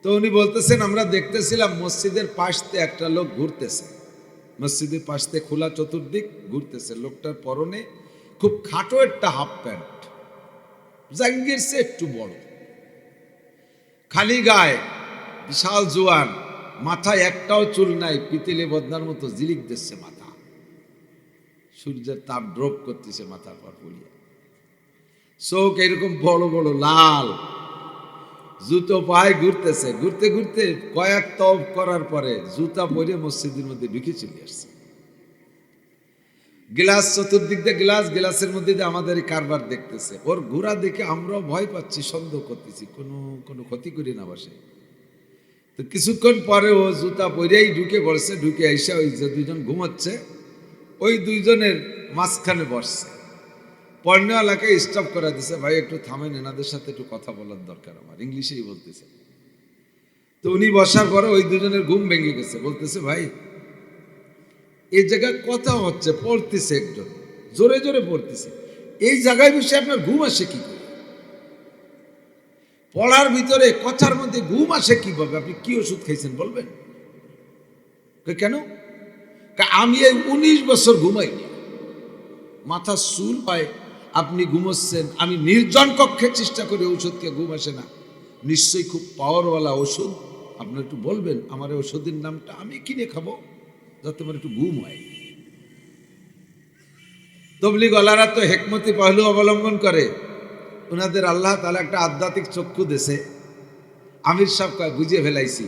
তো উনি বলতেছেন আমরা দেখতেছিলাম মসজিদের পাশ দিয়ে একটা লোক ঘুরতেছে, মসজিদের পাশ দিয়ে খোলা চতুর্দিক ঘুরতেছে। লোকটার পরনে খুব খাটো একটা হাফ প্যান্ট, জাঙ্গির সে একটু বড়, খালি গায়ে, বিশাল জোয়ান, মাথায় একটাও চুল নাই, পিতলে বদনার মতো জিলিক দিচ্ছে মাথা, সূর্যের তাপ ড্রপ করতেছে মাথার পর পড়িয়ে, চোখ এরকম বড় বড় লাল, জুতো পায়ে ঘুরতেছে। ঘুরতে ঘুরতে কয়েক তওব করার পরে জুতা পরে মসজিদের মধ্যে ঢুকে চলে আসছে। গ্লাস চতুর্দিক দিয়ে গ্লাস, গ্লাসের মধ্যে দিয়ে আমাদের এই কারবার দেখতেছে। ওর ঘোরা দেখে আমরাও ভয় পাচ্ছি, সন্দেহ করতেছি কোনো ক্ষতি করি না বসে। তো কিছুক্ষণ পরে ও জুতা পরেই ঢুকে পড়ছে। ঢুকে এসে ওই যে দুইজন ঘুমাচ্ছে ওই দুইজনের মাঝখানে বসছে। পর্ণওয়ালাকে স্টপ করা দিছে, ভাই একটু থামেন, এনাদের সাথে একটু কথা বলার দরকার আমার, ইংলিশেই বলতেছে। তো উনি বসার পরে ওই দুজনের ঘুম ভেঙে গেছে। বলতেছে ভাই এই জায়গায় কথা হচ্ছে, পড়তেছে একজন জোরে জোরে পড়তেছে, এই জায়গায় বসে আপনার ঘুম আসে কি করে? পড়ার ভিতরে কথার মধ্যে ঘুম আসে কিভাবে? আপনি কি ওষুধ খাইছেন বলবেন? কেন? আমি এই 19 বছর ঘুমাইনি, মাথা চুল পায়, আপনি ঘুমোচ্ছেন, আমি নির্জন কক্ষে চেষ্টা করি ওষুধকে ঘুম আসে না, নিশ্চয়ই খুব পাওয়ারওয়ালা ওষুধ, আপনার একটু বলবেন আমার ওষুধের নামটা, আমি কিনে খাবো যাতে আমার একটু ঘুম হয়। তবলিগ ওয়ালারা তো হেকমতি পহলু অবলম্বন করে, ওনাদের আল্লাহ তাআলা একটা আধ্যাত্মিক চক্ষু দেশে। আমির সাহেব কয় বুঝিয়ে ফেলাইছি,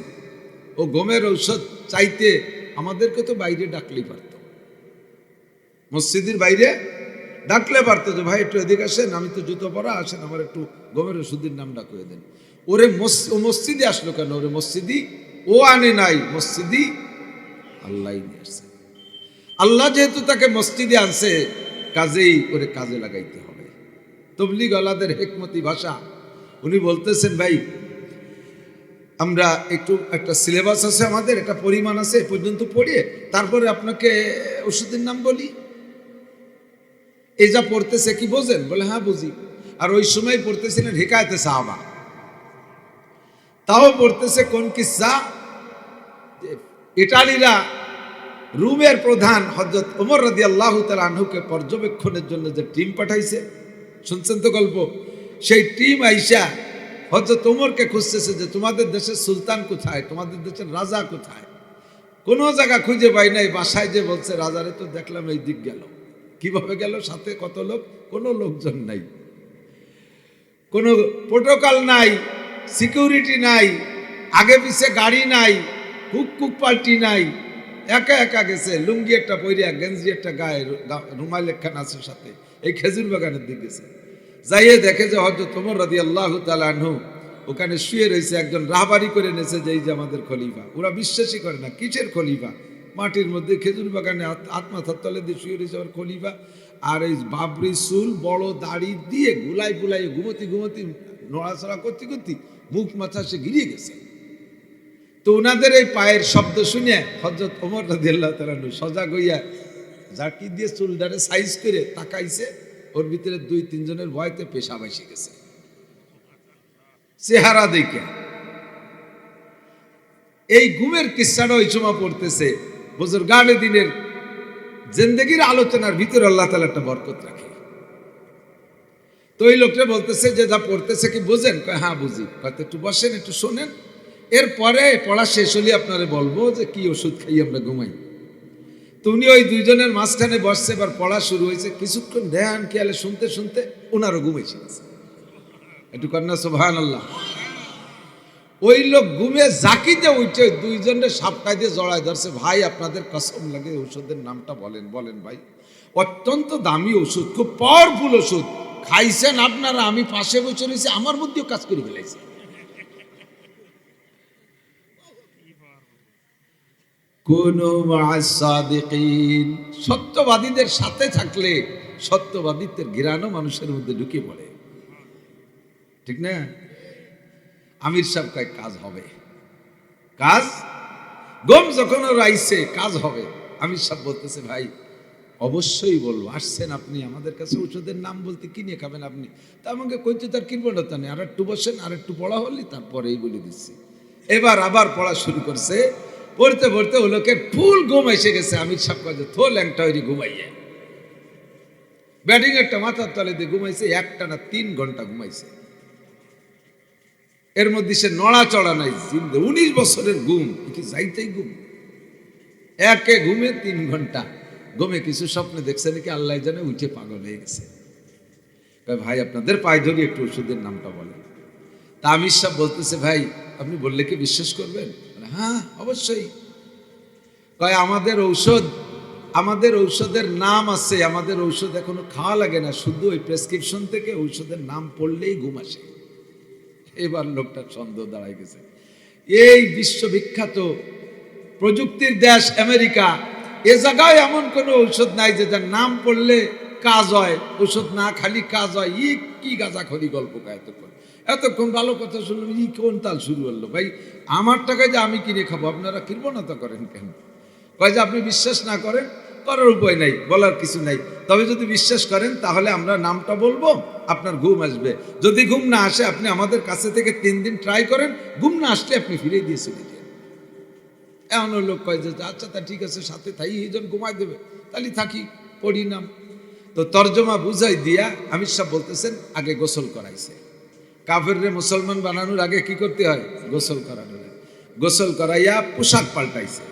ও ঘুমের ঔষধ চাইতে আমাদেরকে তো বাইরে ডাকলেই পারত, মসজিদের বাইরে ডাকলে পারতো যে ভাই একটু এদিকে আসেন, আমি তো জুতো পরা, আসেন আমার একটু ঘুমের ওষুধের নাম ডাকিয়ে দেন। ওরে মসজিদে আসলো কেন? ওরে মসজিদি ও আনে নাই, মসজিদি আল্লাহ নিয়ে আসছে। আল্লাহ যেহেতু তাকে মসজিদে আনছে, কাজেই ওরে কাজে লাগাইতে হবে। তবলিগ ওয়ালাদের হেকমতি ভাষা। উনি বলতেছেন ভাই আমরা একটা সিলেবাস আছে আমাদের, একটা পরিমাণ আছে, এ পর্যন্ত পড়িয়ে তারপরে আপনাকে ওষুধের নাম বলি। এই যা পড়তেছে কি বোঝেন? বলে হ্যাঁ বুঝি। আর ওই সময় পড়তেছিলেন হিকায়েতে সাহাবা, তাও পড়তেছে কোন কিসসা, ইটালিরা রুমের প্রধান হযরত ওমর রাদিয়াল্লাহু তাআলা আনহুকে পর্যবেক্ষণের জন্য যে টিম পাঠাইছে, শুনছেন তো গল্প? সেই টিম আইসা হযরত ওমরকে খুঁজতেছে যে তোমাদের দেশের সুলতান কোথায়, তোমাদের দেশের রাজা কোথায়। কোনো জায়গা খুঁজে পাই নাই। বাসায় যে বলছে রাজারে তো দেখলাম এই দিক গেল। কিভাবে গেল? সাথে কত লোক? কোনো লোকজন নাই, কোনো প্রোটোকল নাই, সিকিউরিটি নাই, আগে পিছে গাড়ি নাই, হুক পাল্টি নাই, একা একা গেছে, লুঙ্গি একটা পইরা, গেঞ্জি একটা গায়ে, রুমাল একখান আছে সাথে, এই খেজুর বাগানের দিকে গেছে। যাইয়ে দেখে যে হযরত ওমর রাদিয়াল্লাহু তাআলা আনহু ওখানে শুয়ে রয়েছে, একজন রাহবারি করে নেছে যে এই যে আমাদের খলিফা। ওরা বিশ্বাসই করে না, কিসের খলিফা? মাটির মধ্যে খেজুর বাগানে আত্মাথার তলে দিয়ে শুয়ে রয়েছে আমার খলিফা। আর এই বাবরি চুল, বড় দাড়ি দিয়ে গুলাই গুলাই ঘুমতি নড়াচড়া করতে করতে মুখ মাথা সে গিরিয়ে গেছে। তো ওনাদের এই পায়ের শব্দ শুনে হযরত ওমর রাদিয়াল্লাহু তাআলা সজাগ হইয়া জাকি দিয়ে চুলদারে সাইজ করে তাকাইছে, ওর ভিতরে 2-3 জনের ভয়তে পেশাব এসে গেছে চেহারা দেখে। এই ঘুমের কিস্সাটা ওই সময় পড়তেছে। বুজুর্গানে দিনের জিন্দেগির আলোচনার ভিতরে আল্লাহ তাআলা একটা বরকত রাখে। তো এই লোকটা বলতেছে যে যা পড়তেছে কি বোঝেন? কয় হ্যাঁ বুঝি। কয় একটু বসেন, একটু শোনেন, এরপরে পড়া শেষ হলে আপনারে বলবো যে কি ওষুধ খাই আমরা ঘুমাই। তো উনি ওই দুইজনের মাঝখানে বসছে, এবার পড়া শুরু হয়েছে। কিছুক্ষণ ধ্যান খেয়ালে শুনতে শুনতে ওনারও ঘুমেছে। একটু কন্যা সুবহানাল্লাহ। ওই লোক ঘুমে জাকিতে উঠে দুইজনের সাপটাই দিয়ে জড়ায় ধরছে। ভাই আপনাদের কসম লাগে ওষুধের নামটা বলেন বলেন ভাই, অত্যন্ত দামি ওষুধ, খুব পাওয়ারফুল ওষুধ, খাইছেন আপনারা, আমি পাশে বসে রয়েছি, আমার মধ্যেও কাজ করে ফেলাইছে। কুনু মা'আস সাদিকিন, সত্যবাদীদের সাথে থাকলে সত্যবাদীদের ঘিরানো মানুষের মধ্যে ঢুকে পড়ে, ঠিক না? আমির সাহেব কয় কাজ হবে, কাজ গম যখন ওর আইছে কাজ হবে। আমির সাহেব বলতেছে ভাই অবশ্যই বলবো, আসছেন আপনি আমাদের কাছে, ওষুধের নাম বলতে কি নিয়ে খাবেন আপনি? তা আমাকে কইতে তার কিনবো না, তা নেই, আর একটু বসেন, আর একটু পড়া হলি তারপরেই বলে দিচ্ছি। এবার আবার পড়া শুরু করছে, পড়তে পড়তে ও লোকের ফুল ঘুম এসে গেছে। আমির সাহেব কাজে থো ল্যাংটা ওই ঘুমাইয়ে ব্যাটিং একটা মাথার তলে দিয়ে ঘুমাইছে, একটানা 3 ঘন্টা ঘুমাইছে। এর মধ্যে সে নড়াচড়া নাই, 19 বছরের ঘুম কি যাইতেই ঘুম, একে ঘুমে 3 ঘন্টা ঘুমে কিছু স্বপ্নে দেখছে নাকি আল্লাহ জানে, উঠে পাগল হয়ে গেছে। ভাই আপনাদের পায়ে ধরি একটু ওষুধের নামটা বলেন। তা আমির সাহেব বলতেছে, ভাই আপনি বললে কি বিশ্বাস করবেন? হ্যাঁ অবশ্যই। কয় আমাদের ঔষধের নাম আছে, আমাদের ঔষধ এখনো খাওয়া লাগে না, শুধু ওই প্রেসক্রিপশন থেকে ঔষধের নাম পড়লেই ঘুম আসে। এবার লোকটা সন্দেহ দাঁড়ায় গেছে। এই বিশ্ববিখ্যাত প্রযুক্তির দেশ আমেরিকা, এ জায়গায় এমন কোনো ঔষধ নাই যে যার নাম পড়লে কাজ হয়, ঔষধ না খালি কাজ হয়। কি গাঁজাখড়ি গল্প এতক্ষণ ভালো কথা শুনলাম, কোন তাল শুরু হলো? ভাই আমার টাকায় যে আমি কিনে খাবো, আপনারা কিনবো না তো করেন কেন? কয় যে আপনি বিশ্বাস না করেন, করার উপায় নাই, বলার কিছু নাই। তবে যদি বিশ্বাস করেন তাহলে আমরা নামটা বলবো, আপনার ঘুম আসবে। যদি ঘুম না আসে আপনি আমাদের কাছে থেকে 3 দিন ট্রাই করেন, ঘুম না আসলে আপনি ফিরে দিয়ে চলে যান। এমন লোক কয় যে আচ্ছা তা ঠিক আছে, সাথে থাই এইজন ঘুমাই দেবে, তাহলে থাকি, পড়ি নাম। তো তর্জমা বুঝাই দিয়া আমির সাহেব বলতেছেন, আগে গোসল করাইছে। কাফেররে মুসলমান বানানোর আগে কি করতে হয়? গোসল করানো। গোসল করাইয়া পোশাক পাল্টাইছে,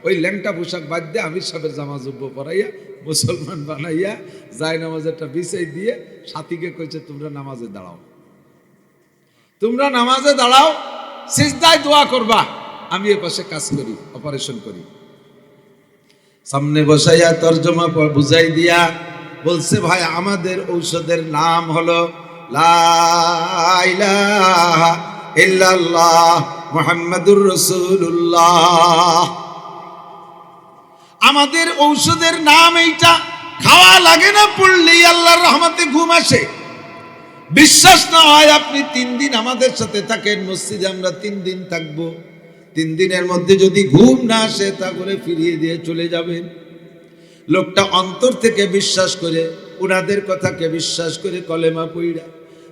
ওই ল্যাংটা পোশাক বাদ দিয়ে আমির সাহেবের জামা জুব্ব পরাইয়া মুসলমান বানাইয়া যায় নামাজেরটা বিছাই দিয়ে সাথীকে কইছে, তোমরা নামাজে দাঁড়াও, তোমরা নামাজে দাঁড়াও, সিজদায় দোয়া করবা, আমি এ পাশে কাজ করি, অপারেশন করি। সামনে বসাইয়া তর্জমা বুঝাই দিয়া বলছে, ভাই আমাদের ঔষধের নাম হলো লা ইলাহা ইল্লাল্লাহ মুহাম্মাদুর রাসূলুল্লাহ। আমাদের ঔষধের নাম এইটা, খাওয়া লাগে না, পড়লেই আল্লাহর রহমতে ঘুম আসে। বিশ্বাস না হয় আপনি 3 দিন আমাদের সাথে থাকেন, মসজিদে আমরা 3 দিন থাকবো, 3 দিনের মধ্যে যদি ঘুম না আসে তাহলে ফিরিয়ে দিয়ে চলে যাবেন। লোকটা অন্তর থেকে বিশ্বাস করে, উনাদের কথাকে বিশ্বাস করে কলেমা পড়া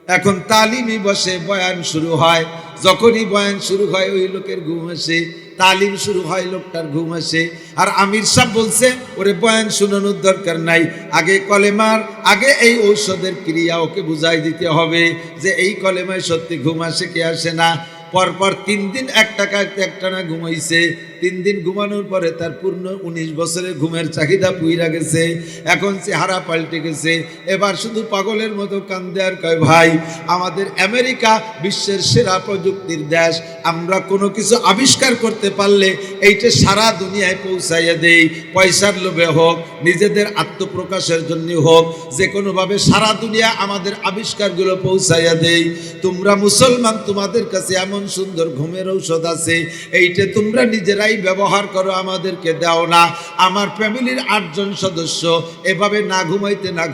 এখন তালিমই বসে, বয়ান শুরু হয়। যখনই বয়ান শুরু হয় ওই লোকের ঘুম আসে, তালিম শুরু হয় লোকটার ঘুম আসে। আর আমির সাহেব বলছে, ওরে বয়ান শোনানোর দরকার নাই, আগে কলেমার আগে এই ঔষধের ক্রিয়া ওকে বুঝাই দিতে হবে যে এই কলেমায় সত্যি ঘুম আসে কি আসে না। পরপর 3 দিন একটানা ঘুমাইছে। 3 দিন ঘুমানোর পরে তার পূর্ণ 19 বছরের ঘুমের চাহিদা পুইরা গেছে, এখন চেহারা পাল্টে গেছে। এবার শুধু পাগলের মতো কান্দে আর কয়, ভাই আমাদের আমেরিকা বিশ্বের সেরা প্রযুক্তির দেশ, আমরা কোনো কিছু আবিষ্কার করতে পারলে এইটা সারা দুনিয়ায় পৌঁছাইয়া দেই, পয়সার লোভে হোক, নিজেদের আত্মপ্রকাশের জন্য হোক, যে কোনোভাবে সারা দুনিয়া আমাদের আবিষ্কারগুলো পৌঁছাইয়া দেই। তোমরা মুসলমান, তোমাদের কাছে এমন সুন্দর ঘুমের ঔষধ আছে, এইটা তোমরা নিজেরাই ব্যবহার করো, আমাদেরকে দাও না। আমার ফ্যামিলির 8 জন সদস্য এভাবে না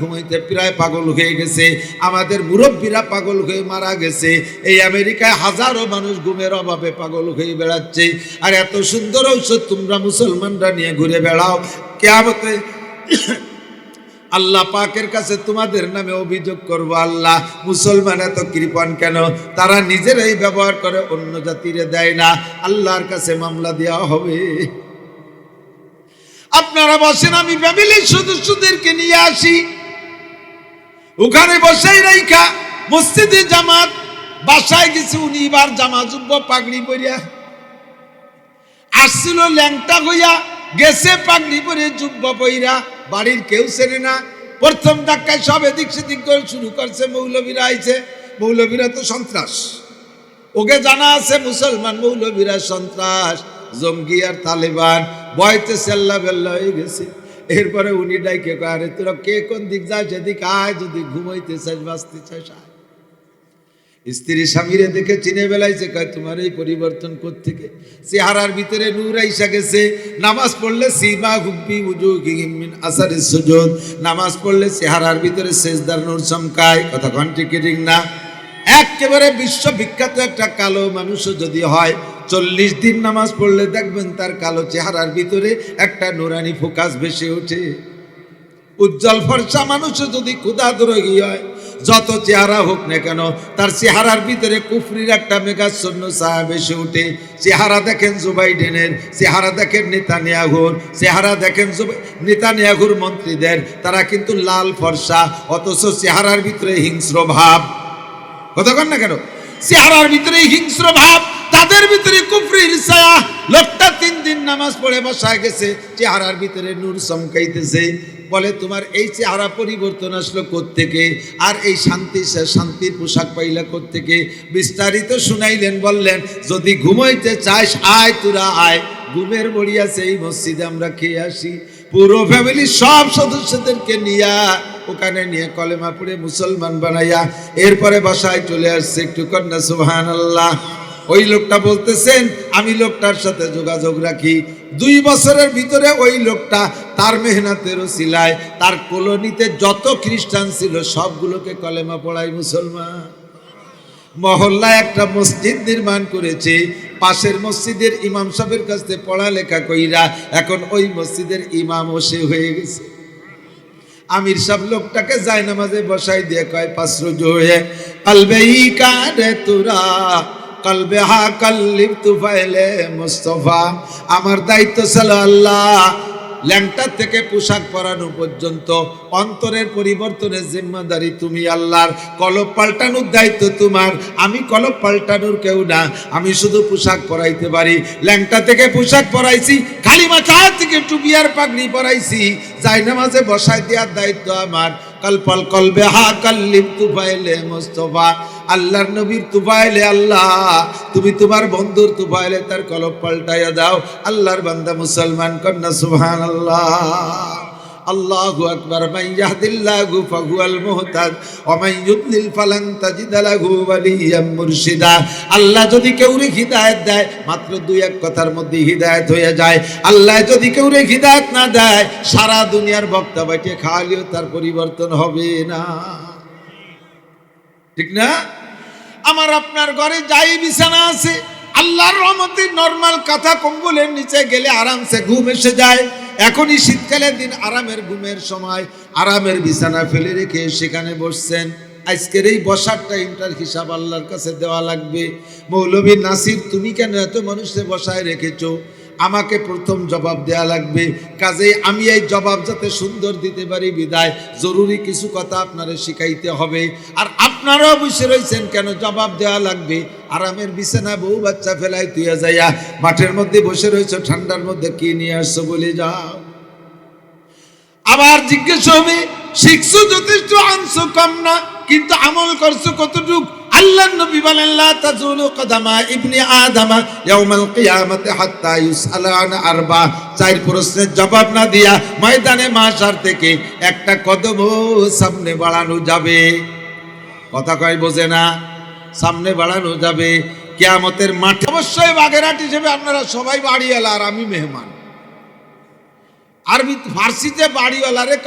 ঘুমাইতে প্রায় পাগল হয়ে গেছে, আমাদের মুরব্বীরা পাগল হয়ে মারা গেছে। এই আমেরিকায় হাজারো মানুষ ঘুমের অভাবে পাগল হয়ে বেড়াচ্ছে, আর এত সুন্দর ঔষধ তোমরা মুসলমানরা নিয়ে ঘুরে বেড়াও। কিয়ামতে আল্লাহ পাকের কাছে তোমাদের নামে অভিযোগ করব, আল্লাহ মুসলমান এত কৃপণ কেন, তারা নিজেরাই ব্যবহার করে, অন্য জাতিরে দেয় না, আল্লাহর কাছে মামলা দেওয়া হবে। আপনারা বসেন, আমি ফ্যামিলির সদস্যদেরকে নিয়ে আসি, ওখানে বসেই রাইখা মসজিদে জামাত, বাসায় গেছে উনি, এবার জামা জুব্ব পাগড়ি পরিয়া আসছিল, ল্যাংটা হইয়া গেছে পাগড়ি পরে জুব্ব পইরা, বাড়ির কেউ চেনে না। প্রথম ধাক্কায় সব এদিক সেদিক করে শুরু করছে, মৌলবীরা আইছে। মৌলবীরা তো সন্ত্রাস, ওকে জানা আছে মুসলমান মৌলবীরা সন্ত্রাস, জঙ্গি আর তালেবান, ভয়তে সেল্লা বেল্লা হয়ে গেছে। এরপরে উনি ডাইকে কয়, আরে তোরা কে কোন দিক যায়, সেদিক আয়, যদি ঘুমাইতে চাস বাঁচতে চাস আয়। স্ত্রী স্বামীরে দেখে চিনে বেলাইছে, কয় তোমার এই পরিবর্তন কোত্থেকে? চেহারার ভিতরে নূর আইসা গেছে। নামাজ পড়লে সীমা হুব্বি উজুহিহিম মিন আসারিস সুজুদ, নামাজ পড়লে চেহারার ভিতরে সেজদার নূর চমকায়। কথা কোন ঠিক ঠিক না? একেবারে বিশ্ববিখ্যাত একটা কালো মানুষও যদি হয়, 40 দিন নামাজ পড়লে দেখবেন তার কালো চেহারার ভিতরে একটা নুরানি ফোকাস ভেসে ওঠে। উজ্জ্বল ফর্সা মানুষও যদি ক্ষুধাদ্রোহী হয়, যত চেহারা হোক না কেন, তার চেহারার ভিতরে কুফরির একটা মেঘাচ্ছন্ন ছায়া বেশি উঠে। চেহারা দেখেন জো বাইডেনের, চেহারা দেখেন নেতানিয়াহুর, চেহারা দেখেন নেতানিয়াহুর মন্ত্রীদের, তারা কিন্তু লাল ফর্সা, অথচ চেহারার ভিতরে হিংস্র ভাব। কথা কন না কেন? চেহারার ভিতরে হিংস্র ভাব, তাদের ভিতরে কুফরির ছায়া। লোকটা 3 দিন নামাজ পড়ে বসায় গেছে, চেহারার ভিতরে নূর চমকাইতেছে। বলে তোমার এই চেহারা পরিবর্তন আসলো কোত্থেকে, আর এই শান্তির পোশাক পাইলা কোত্থেকে? বিস্তারিত শুনাইলেন, বললেন যদি ঘুমাইতে চাস আয়, তোরা আয়, ঘুমের বড়ি আছে এই মসজিদে, আমরা খেয়ে আসি। পুরো ফ্যামিলি সব সদস্যদেরকে নিয়ে ওখানে নিয়ে কলেমা পড়ে মুসলমান বানাইয়া এরপরে বাসায় চলে আসছে। একটু কন্যা সুবহানাল্লাহ। ওই লোকটা বলতেছেন আমি লোকটার সাথে যোগাযোগ রাখি। 2 বছরের ভিতরে ওই লোকটা তার মেহনতের ওসিলায় তার কলোনিতে যত খ্রিস্টান ছিল সবগুলোকে কলেমা পড়াই মুসলমান। মহল্লায় একটা মসজিদ নির্মাণ করেছে, পাশের মসজিদের ইমাম সাহেবের কাছে পড়ালেখা কইরা এখন ওই মসজিদের ইমামও সে হয়ে গেছে। আমির সাহেব লোকটাকে জায়নামাজে বসাই দিয়ে কয় 5 রোজ হয়ে কলবেই কারে তুরা কলবে হা কল্লিব তুফাইলে মুস্তফা। আমার দায়িত্ব ছিল আল্লাহ ল্যাংটা থেকে পোশাক পরানো পর্যন্ত অন্তরের পরিবর্তনের জিম্মাদারি তুমি আল্লাহর। কলব পাল্টানোর দায়িত্ব তোমার, আমি কলব পাল্টানোর কেউ না, আমি শুধু পোশাক পরাইতে পারি। ল্যাংটা থেকে পোশাক পরাইছি, খালি মাথা থেকে টুপিয়ার পাগড়ি পরাইছি, জায়নামাজে বসাই দেওয়ার দায়িত্ব আমার। কলপাল কলবে হা কল্লিব তুফাইলে মুস্তফা। আল্লাহর নবীর তুফাইলে আল্লাহ, তুমি তোমার বন্ধুর তুফাইলে তার কলব পাল্টাইয়া দাও। আল্লাহর বান্দা মুসলমান কন্যা সুবহানাল্লাহ। আল্লাহু আকবার। মান ইয়াহদিল্লাহু ফাহুয়াল মুহতাদ ওয়া মান ইউদ্লিল ফালান তাজিদ লাহু ওয়ালিয়াম মুরশিদা। আল্লাহ যদি কেউরে হিদায়াত দেয়, মাত্র 2-1 কথার মধ্যে হিদায়াত হয়ে যায়। আল্লাহ যদি কেউরে হিদায়াত না দেয়, সারা দুনিয়ার বক্তা বাইটে খাওয়ালেও তার পরিবর্তন হবে না। ঠিক না? আমার আপনার ঘরে যাই বিছানা আছে, আল্লাহর রহমতে নরমাল কাঁথা কম্বলের নিচে গেলে আরামসে ঘুম এসে যায়। এখনই শীতকালের দিন, আরামের ঘুমের সময়, আরামের বিছানা ফেলে রেখে সেখানে বসছেন। আজকের এই বসার টাইমটার হিসাব আল্লাহর কাছে দেওয়া লাগবে। মৌলভী নাসির, তুমি কেন এত মানুষকে বসায় রেখেছো? আমাকে প্রথম জবাব দেয়া লাগবে। কাজেই আমি এই জবাব যাতে সুন্দর দিতে পারি বিদায় জরুরি কিছু কথা আপনারা শিখাইতে হবে। আর আপনারাও বসে রয়েছেন কেন? জবাব দেওয়া লাগবে। আরামের বিছানা বউ বাচ্চা ফেলাই তুইয়া যাইয়া মাঠের মধ্যে বসে রয়েছে, ঠান্ডার মধ্যে কি নিয়ে আসছো বলে যাও। আবার জিজ্ঞেস হবে, শিখছো যথেষ্ট, আনছো কম না, কিন্তু আমল করছো কতটুক? আল্লাহর নবী বলেন লা তাজুলু কদামা ইবনি আদম ইয়াউমাল কিয়ামতি হাত্তা ইউসআলা আন আরবা। 4 প্রশ্নের জবাব না দিয়া ময়দানে মাশার থেকে একটা কদমও সামনে বাড়ানো যাবে। কথা কয় বোঝে না? সামনে বাড়ানো যাবে কিয়ামতের মাঠে। অবশ্যই বাগেরহাট হিসেবে আপনারা সবাই বাড়িওয়ালা আর আমি মেহমান। আরবি ফার্সিতে বাড়িওয়ালারে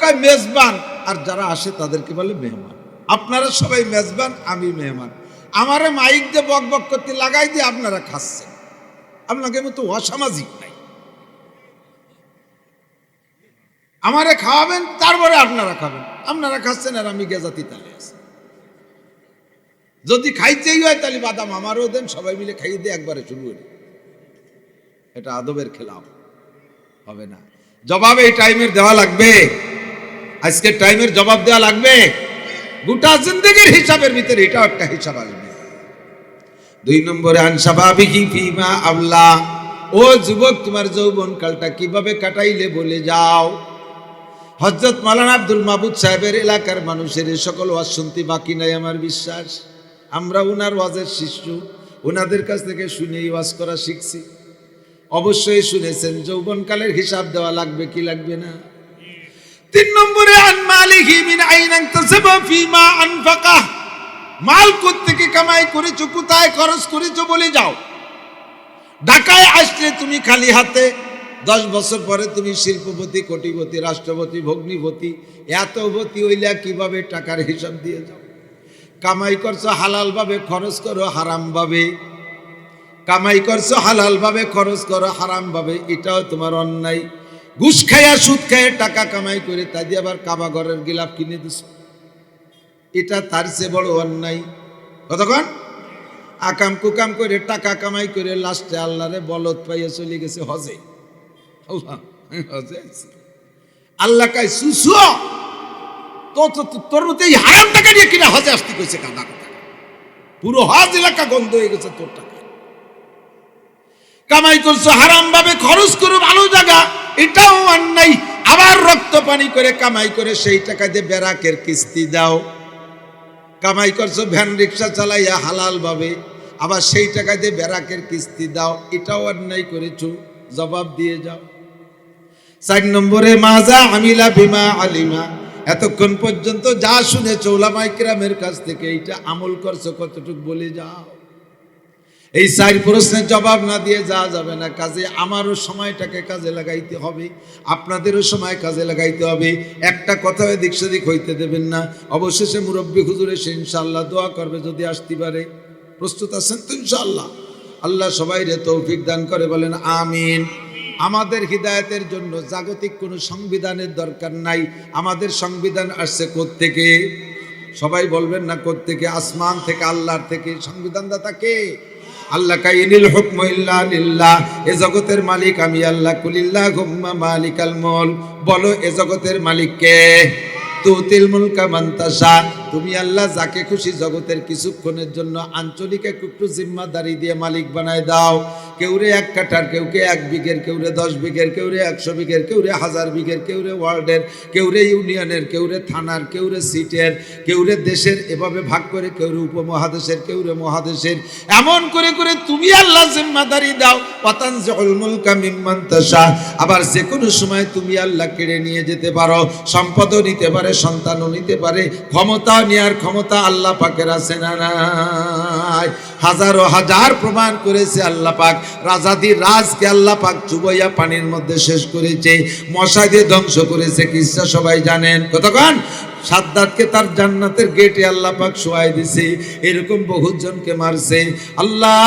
কয় মেজবান, আর যারা আসে তাদেরকে বলে মেহমান। আপনারা সবাই মেজবান, আমি মেহমান। আমারে মাইক দিয়ে বক বক করতে লাগাই দিয়ে আপনারা খাচ্ছেন। আপনাকে মতো অসামাজিক নাই। আমারে খাওয়াবেন, তারপরে আপনারা খাবেন। আপনারা খাচ্ছেন আর আমি গেজাতি তালে আছি। যদি খাইতেই হয় তাহলে বাদাম আমারও দেন, সবাই মিলে খাইয়ে দিয়ে একবারে শুরু করি। এটা আদবের খেলাফ হবে না। জবাব এই টাইমের দেওয়া লাগবে। আজকে টাইমের জবাব দেওয়া লাগবে। গোটা জিন্দেগির হিসাবের ভিতরে এটাও একটা হিসাব আসবে। 2 নম্বরে আনসাবাবিহি ফিমা আবলা। ও যুবক, তোমার যৌবন কালটা কিভাবে কাটাইলে বলে যাও। হযরত মাওলানা আব্দুল মাবুদ সাহেবের এলাকার মানুষের সকল ওয়াজ শুনতে বাকি নাই আমার বিশ্বাস। আমরা ওনার ওয়াজের শিষ্য, ওনাদের কাছ থেকে শুনে ওয়াজ করা শিখছি। অবশ্যই শুনেছেন যৌবনকালের হিসাব দেওয়া লাগবে কি লাগবে না। 3 নম্বরে আন মালিহি মিন আইনা ইনতাসাবা ফিমা আনফাকা। মাল কোত্থেকে কামাই করেছো, কোথায় খরচ করেছো বলে যাও। ঢাকায় আসলে তুমি খালি হাতে, 10 বছর পরে তুমি শিল্পপতি, কোটিপতি, রাষ্ট্রপতি, ভগ্নিপতি, এতপতি হইলা কিভাবে টাকার হিসাব দিয়ে যাও। কামাই করছো হালাল ভাবে, খরচ করো হারাম ভাবে। কামাই করছো হালাল ভাবে, খরচ করো হারাম ভাবে, এটাও তোমার অন্যায়। ঘুষ খাইয়া সুদ খাইয়া টাকা কামাই করে তা দিয়ে আবার কাবা ঘরের গিলাফ কিনে দিস, এটা তার চেয়ে বড় অন্যায়। কতক্ষণ আকাম কুকাম করে টাকা কামাই করে লাস্টে আল্লাহরে বলদ পাইয়া চলে গেছে হজে। আল্লাহ হজে আল্লাহ কাই সুসুয়া তোর মতো এই হারাম টাকা নিয়ে কিনা হজে আসতে কইছে, কাদা কথা পুরো হজ এলাকা গন্ধ হয়ে গেছে তোর টাকা। কামাই করছো হারাম ভাবে, খরচ করো ভালো জায়গা, এটাও অন্যায়। আবার রক্ত পানি করে কামাই করে সেই টাকা দিয়ে বেরাকের কিস্তি দাও। কামাই করছো ভ্যান রিক্সা চালাইয়া হালাল ভাবে, আবার সেই টাকা দিয়ে বেরাকের কিস্তি দাও, এটাও অন্যায় করেছো, জবাব দিয়ে যাও। 4 নম্বরে মাজা আমিলা বিমা আলিমা, এতক্ষণ পর্যন্ত যা শুনেছো উলামায়ে কিরামের কাছ থেকে এইটা আমল করছো কতটুকু বলে যাও। এই 4 প্রশ্নের জবাব না দিয়ে যাওয়া যাবে না। কাজে আমারও সময়টাকে কাজে লাগাইতে হবে, আপনাদেরও সময় কাজে লাগাইতে হবে। একটা কথা এদিক সেদিক হইতে দেবেন না। অবশেষে মুরব্বী হুজুর এসে ইনশাআল্লাহ দোয়া করবে যদি আসতে পারে। প্রস্তুত আছেন তো ইনশাআল্লাহ? আল্লাহ সবাইরে তৌফিক দান করে, বলেন আমিন। আমাদের হিদায়াতের জন্য জাগতিক কোনো সংবিধানের দরকার নাই। আমাদের সংবিধান আসছে কোত্থেকে? সবাই বলবেন না কোত্থেকে? আসমান থেকে, আল্লাহর থেকে। সংবিধানদাতা কে? আল্লাহ। কাইনিল হুকমু ইল্লা লিল্লাহ, এ জগতের মালিক আমি আল্লাহ। কুলিল্লাহুম্মা মালিকাল মুলক, বলো এ জগতের মালিক কে? তুতিল মুলকা মান তাশা, তুমি আল্লাহ যাকে খুশি জগতের কিছুক্ষণের জন্য আঞ্চলিক একটু জিম্মাদারি দিয়ে মালিক বানায় দাও। কেউরে 1 কাঠার, কেউকে 1 বিঘের, কেউরে 10 বিঘের, কেউরে 100 বিঘের, কেউরে 1000 বিঘের, কেউরে ওয়ার্ডের, কেউরে ইউনিয়নের, কেউরে থানার, কেউরে সিটের, কেউরে দেশের, এভাবে ভাগ করে, কেউরে উপমহাদেশের, কেউরে মহাদেশের, এমন করে করে তুমি আল্লাহ জিম্মাদারি দাও। ওয়াতানজিউল মুলকা মিম্মান তাশা, আবার যে কোনো সময় তুমি আল্লাহ কেড়ে নিয়ে যেতে পারো। সম্পদও নিতে পারে, সন্তানও নিতে পারে, ক্ষমতা নেয়ার ক্ষমতা আল্লাহ পাকের আছে না নাই? হাজারো হাজার প্রমাণ করেছে আল্লাহ পাক। রাজাদির রাজকে আল্লাহ পাক চুবাইয়া পানির মধ্যে শেষ করেছে, মশা দিয়ে ধ্বংস করেছে। কিসা সবাই জানেন। কতক্ষণ সাদ্দাতকে তার জান্নাতের গেটে আল্লাহ পাক শোয়াই দিছে, এরকম বহুত জনকে মারছে। আল্লাহ,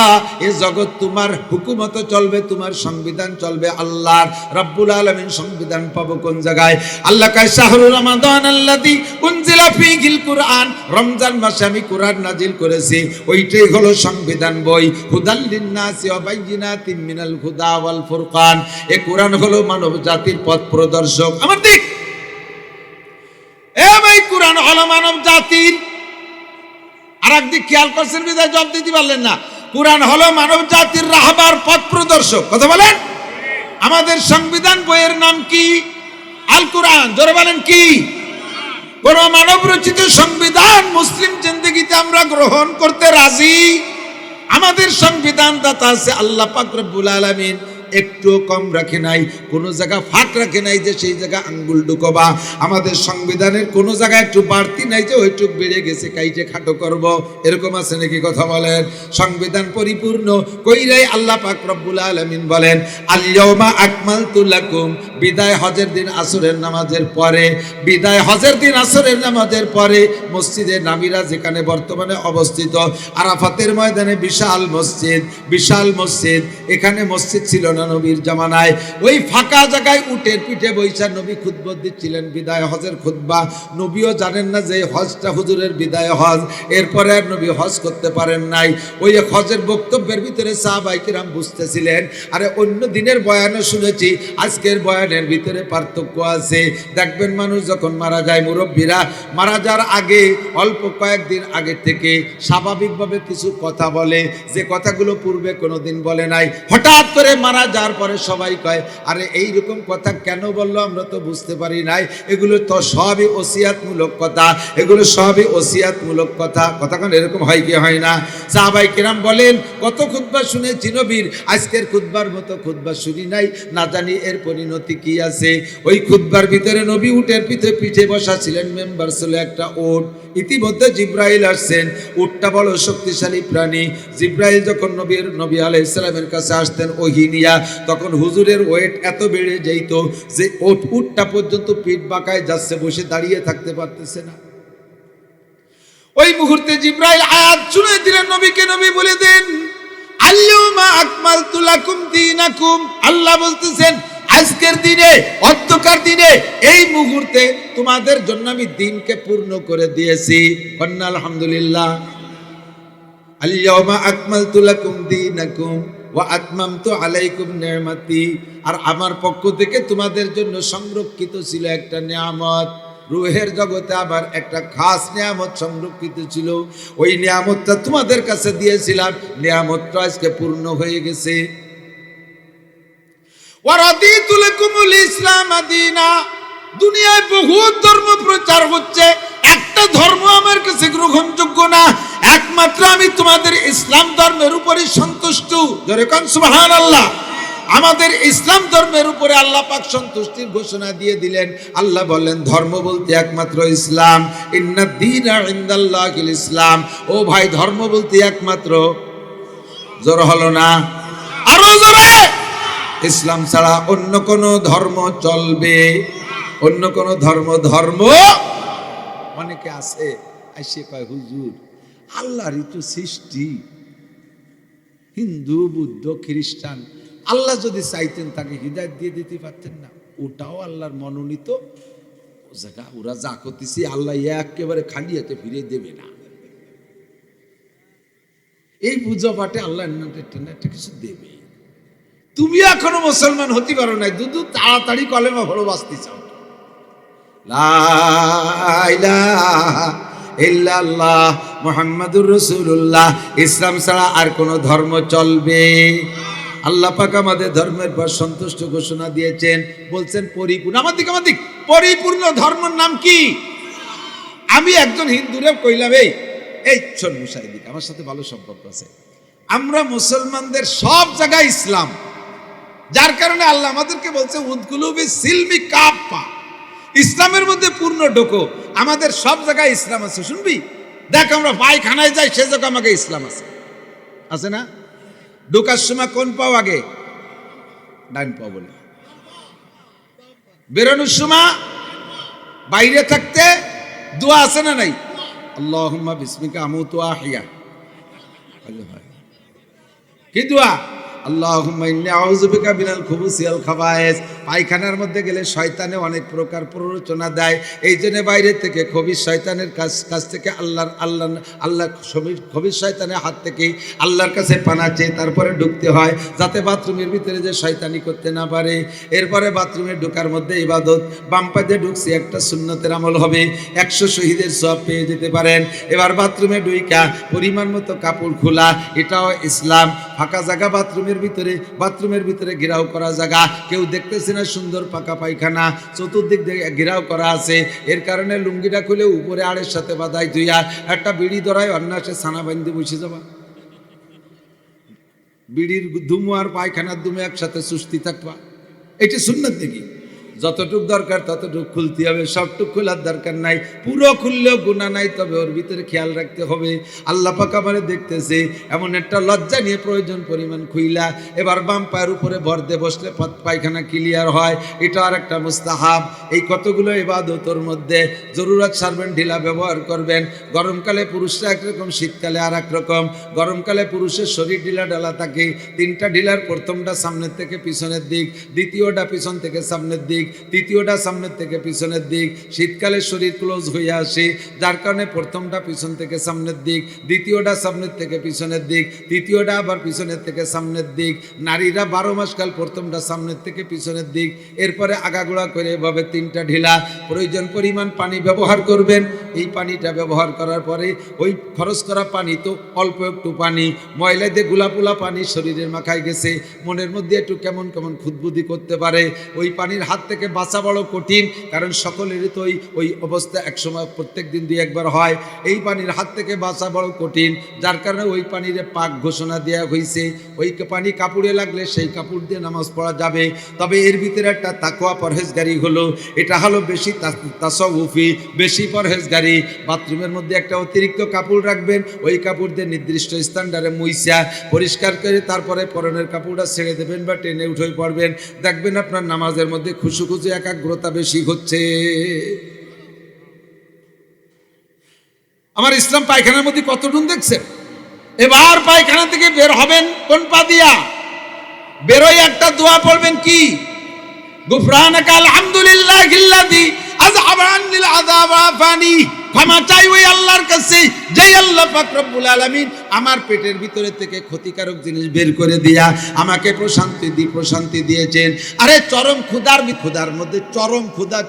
এ জগৎ তোমার হুকুমত চলবে, তোমার সংবিধান চলবে। আল্লাহ রাব্বুল আলামিন সংবিধান পাবো কোন জায়গায়? আল্লাহ কয় শাহরুর রমাদান আল্লাযী উনজিলা ফীহিল কুরআন, রমজান মাসে আমি কোরআন নাজিল করেছি, ওইটাই হলো সংবিধান বই। হুদাল লিন্নাসি ওয়া বাইয়িনাতিন মিনাল হুদা ওয়াল ফুরকান, এ কোরআন হলো মানব জাতির পথ প্রদর্শক। আমার দিক কোরআন হলো মানব জাতির, আর একদিক খেয়াল করছেন বিদায় জবাব দিতে পারলেন না। কোরআন হলো মানব জাতির রাহবার, পথ প্রদর্শক। কথা বলেন। আমাদের সংবিধান বইয়ের নাম কি? আল কোরআন। জোরে বলেন কি? কোন মানব রচিত সংবিধান মুসলিম জিন্দেগিতে আমরা গ্রহণ করতে রাজি? আমাদের সংবিধান দাতা আছে আল্লাহ পাক রব্বুল আলামিন। একটু কম রাখে নাই, কোনো জায়গা ফাঁক রাখে নাই যে সেই জায়গা আঙ্গুল ঢুকবা। আমাদের সংবিধানের কোনো জায়গায় একটু বাড়তি নাই যে ওইটুক বেড়ে গেছে কাইটে খাটো করব, এরকম আছে নাকি? কথা বলেন। সংবিধান পরিপূর্ণ কইরাই আল্লাহ পাক রব্বুল আলামিন বলেন আল-ইয়াওমা আকমালতু লাকুম, বিদায় হজের দিন আসরের নামাজের পরে, বিদায় হজের দিন আসরের নামাজের পরে মসজিদে নামিরা যেখানে বর্তমানে অবস্থিত, আরাফাতের ময়দানে বিশাল মসজিদ, বিশাল মসজিদ। এখানে মসজিদ ছিল না নবীর জামানায়। ওই ফাঁকা জায়গায় উটের পিঠে বৈশা নবী খুতবা দিচ্ছিলেন, বিদায় হজের খুতবা। নবীও জানেন না যে হজটা হুজুরের বিদায় হজ, এরপরে আর নবী হজ করতে পারেন নাই। ওই হজের বক্তব্যের ভিতরে সাহাবায়ে কিরাম বুঝতেছিলেন, আরে অন্য দিনের বয়ানও শুনেছি, আজকের বয়ানের ভিতরে পার্থক্য আছে। দেখবেন মানুষ যখন মারা যায়, মুরব্বীরা মারা যাওয়ার আগে অল্প কয়েকদিন আগে থেকে স্বাভাবিকভাবে কিছু কথা বলে, যে কথাগুলো পূর্বে কোনোদিন বলে নাই। হঠাৎ করে মারা যাওয়ার পরে সবাই কয়, আরে এইরকম কথা কেন বললো, আমরা তো বুঝতে পারি নাই। এগুলো তো সবই ওসিয়াতমূলক কথা, এগুলো সবই ওসিয়াতমূলক কথা। কথাক্ষণ এরকম হয় কি হয় না? সাহাবায়ে কিরাম বলেন, কত খুতবা শুনেছি নবীর, আজকের খুতবার মতো খুতবা শুনি নাই, না জানি এর পরিণতি কি আছে। ওই খুতবার ভিতরে নবী উটের পিঠে পিঠে বসা ছিলেন, মেম্বার ছিল একটা উট। ইতিমধ্যে জিব্রাইল আসছেন। উটটা বড় শক্তিশালী প্রাণী। জিব্রাইল যখন নবী আলাইহিস সালামের কাছে আসতেন ওহী নিয়া, তখন হুজুরের ওয়েট এত বেড়ে যেত যে উটটা পর্যন্ত পিঠ বাঁকায় যাচ্ছে, বসে দাঁড়িয়ে থাকতে পারতেছে না। ওই মুহূর্তে জিব্রাইল আয়াত শুনে দিলেন নবীকে। নবী বলে দেন আল-ইয়াওমা আকমালতু লাকুম দীনাকুম, আল্লাহ বলতেছেন আজকের দিনে, অন্ধকার দিনে, এই মুহূর্তে তোমাদের জন্য আমি দিনকে পূর্ণ করে দিয়েছি। কন্যা আলহামদুলিল্লাহ। আল-ইয়াওমা আকমালতু লাকুম দীনাকুম ওয়া আতমামতু আলাইকুম নি'মাতি। আর আমার পক্ষ থেকে তোমাদের জন্য সংরক্ষিত ছিল একটা নিয়ামত। রূহের জগতে আবার একটা খাস নিয়ামত সংরক্ষিত ছিল, ওই নিয়ামতটা তোমাদের কাছে দিয়েছিলাম, নিয়ামতটা আজকে পূর্ণ হয়ে গেছে। ওয়া রাদিতু লাকুমুল ইসলাম দীনা। দুনিয়ায় বহু ধর্ম প্রচার হচ্ছে, একটা ধর্ম আমার কাছে গ্রহণযোগ্য না, একমাত্র আমি তোমাদের ইসলাম ধর্মের উপরে সন্তুষ্ট। জোরে কোন সুবহানাল্লাহ। আমাদের ইসলাম ধর্মের উপরে আল্লাহ পাক সন্তুষ্টির ঘোষণা দিয়ে দিলেন। আল্লাহ বললেন ধর্ম বলতে একমাত্র ইসলাম। ইন্নাদ দীনা ইনদাল্লাহিল ইসলাম। ও ভাই, ধর্ম বলতে একমাত্র, জোর হলো না, আরো জোরে, ইসলাম ছাড়া অন্য কোন ধর্ম চলবে, অন্য কোন ধর্ম ধর্ম। অনেকে আছে এসে কয় হুজুর আল্লাহরই তো সৃষ্টি, হিন্দু বুদ্ধ খ্রিস্টান, আল্লাহ যদি চাইতেন তাকে হিদায়াত দিয়ে দিতে পারতেন না? ওটাও আল্লাহর মনোনীত জায়গা, ওরা যা করতেছি আল্লাহ একেবারে খালি হাতে ফিরে দেবে না। এই পূজা পাঠে আল্লাহ একটা কিছু দেবে। তুমি এখনো মুসলমান হতে পারো না, দুদু তাড়াতাড়ি কলেমা ভরো বাঁচতে চাও। লা ইলাহা ইল্লাল্লাহ মুহাম্মাদুর রাসূলুল্লাহ। ইসলাম ছাড়া আর কোন ধর্ম চলবে? আল্লাহ পাক আমাদের ধর্মের পর সন্তুষ্ট ঘোষণা দিয়েছেন, বলছেন পরিপূর্ণ। আমাদের পরিপূর্ণ ধর্মের নাম কি? আমি একজন হিন্দুরে কইলাম, এই শোন মুশাহিদিক, আমার সাথে ভালো সম্পর্ক আছে, আমরা মুসলমানদের সব জায়গায় ইসলাম, যার কারণে আল্লাহ আমাদেরকে বলছে উদকুলুবি সিলমি কাফা, ইসলামের মধ্যে পূর্ণ ঢোকো। আমাদের সব জায়গায় ইসলাম আছে। শুনবি, দেখ আমরা পায়খানায় যাই, সে জায়গায় আমাকে ইসলাম আছে, আছে না? ঢোকার সময় কোন পাও আগে? ডান পাও বলে। বেরোনোর সময় বাইরে থাকতে দোয়া আছে না নাই? আল্লাহুম্মা বিসমিকা আমুতু ওয়া আহইয়া। কি দোয়া? আল্লাহুম্মা ইন্নী আউযু বিকা মিনাল খুবুসি ওয়াল খাবায়েস। পায়খানার মধ্যে গেলে শয়তানে অনেক প্রকার প্ররোচনা দেয়, এই জন্য বাইরে থেকে খবিস শয়তানের কাছ থেকে আল্লাহ খবিস শয়তানের হাত থেকে আল্লাহর কাছে পানা চেয়ে তারপরে ঢুকতে হয়, যাতে বাথরুমের ভিতরে যে শয়তানি করতে না পারে। এরপরে বাথরুমে ঢোকার মধ্যে ইবাদত, বাম পায়ে ঢুকছি একটা সুন্নতের আমল হবে, 100 শহীদের সওয়াব পেয়ে যেতে পারেন। এবার বাথরুমে ঢুইকা পরিমাণ মতো কাপড় খোলা, এটাও ইসলাম। ফাঁকা জায়গা বাথরুমের ভিতরে ঘেরাও করা জায়গা, কেউ দেখতেছে না, সুন্দর পাকা পায়খানা, চতুর্দিক দিয়ে ঘেরাও করা আছে। এর কারণে লুঙ্গিটা খুলে উপরে আড়ের সাথে বাঁধাই ধুইয়া একটা বিড়ি ধরায় অন্যাসে ছানা বান্ধে বসে যাবা। বিড়ির ধুমু আর পায়খানার ধুমু একসাথে সুস্থি থাকবা, এটি সুন্নাত দেখি। যতটুক দরকার ততটুক খুলতে হবে, সবটুক খোলার দরকার নাই। পুরো খুললেও গুনাহ নাই, তবে ওর ভিতরে খেয়াল রাখতে হবে। আল্লাহ পাক আমারে দেখতেছে, এমন একটা লজ্জা নিয়ে প্রয়োজন পরিমাণ খুইলা এবার বাম পায়ের উপরে ভর দিয়ে বসলে পায়খানা ক্লিয়ার হয়, এটা আর একটা মুস্তাহাব। এই কতগুলো ইবাদতের মধ্যে জরুরত সারবেন, ঢিলা ব্যবহার করবেন। গরমকালে পুরুষরা একরকম, শীতকালে আর এক রকম। গরমকালে পুরুষের শরীর ঢিলা ঢালা থাকে, 3টা ঢিলার, প্রথমটা সামনের থেকে পিছনের দিক, দ্বিতীয়টা পিছন থেকে সামনের দিক, তৃতীয়টা সামনের থেকে পিছনের দিক। শীতকালে শরীর ক্লোজ হয়ে আসে, যার কারণে প্রথমটা পিছন থেকে সামনের দিক, দ্বিতীয়টা সামনের থেকে পিছনের দিক, তৃতীয়টা আবার পিছনের থেকে সামনের দিক। নারীরা 12 মাস কাল প্রথমটা সামনের থেকে পিছনের দিক, এরপরে আগাগোড়া করে এভাবে 3টা ঢিলা। প্রয়োজন পরিমাণ পানি ব্যবহার করবেন। এই পানিটা ব্যবহার করার পরে ওই খরচ করা পানি তো অল্প একটু পানি, ময়লা দিয়ে গোলাপোলা পানি শরীরের মাখায় গেছে, মনের মধ্যে একটু কেমন কেমন খুদবুদি করতে পারে। ওই পানির হাত থেকে বাঁচা বড় কঠিন, কারণ সকলেরই তো ওই অবস্থা একসময় প্রত্যেক দিন 2-1 বার হয়। এই পানির হাত থেকে বাঁচা বড় কঠিন, যার কারণে ওই পানির পাক ঘোষণা দেওয়া হয়েছে। ওই পানি কাপড়ে লাগলে সেই কাপড় দিয়ে নামাজ পড়া যাবে। তবে এর ভিতরে একটা তাকওয়া পরহেজগারি হলো, এটা হলো বেশি তাসাউফি, বেশি পরহেজগারি। বাথরুমের মধ্যে একটা অতিরিক্ত কাপড় রাখবেন, ওই কাপড় দিয়ে নির্দিষ্ট স্ট্যান্ডার্ডে মুইসা পরিষ্কার করে তারপরে পরনের কাপড়টা ছেড়ে দেবেন বা টেনে উঠে পড়বেন। দেখবেন আপনার নামাজের মধ্যে খুশু একাগ্রতা বেশি হচ্ছে। আমার ইসলাম পায়খানার মধ্যে কতটুকু দেখছেন? এবার পায়খানা থেকে বের হবেন কোন পা দিয়া? বেরোয় একটা দোয়া পড়বেন, কি? গুফরানাকা আলহামদুলিল্লাহিল্লাযী আযহাবা আননিল আযাব ওয়া আফানি। ক্ষমা চাই ওই আল্লাহর কাছে যেই আল্লাহ পাক রব্বুল আলামিন আমার পেটের ভিতরে থেকে ক্ষতিকারক জিনিস বের করে দিয়া আমাকে প্রশান্তি দিয়েছেন। আরে চরম ক্ষুধার মধ্যে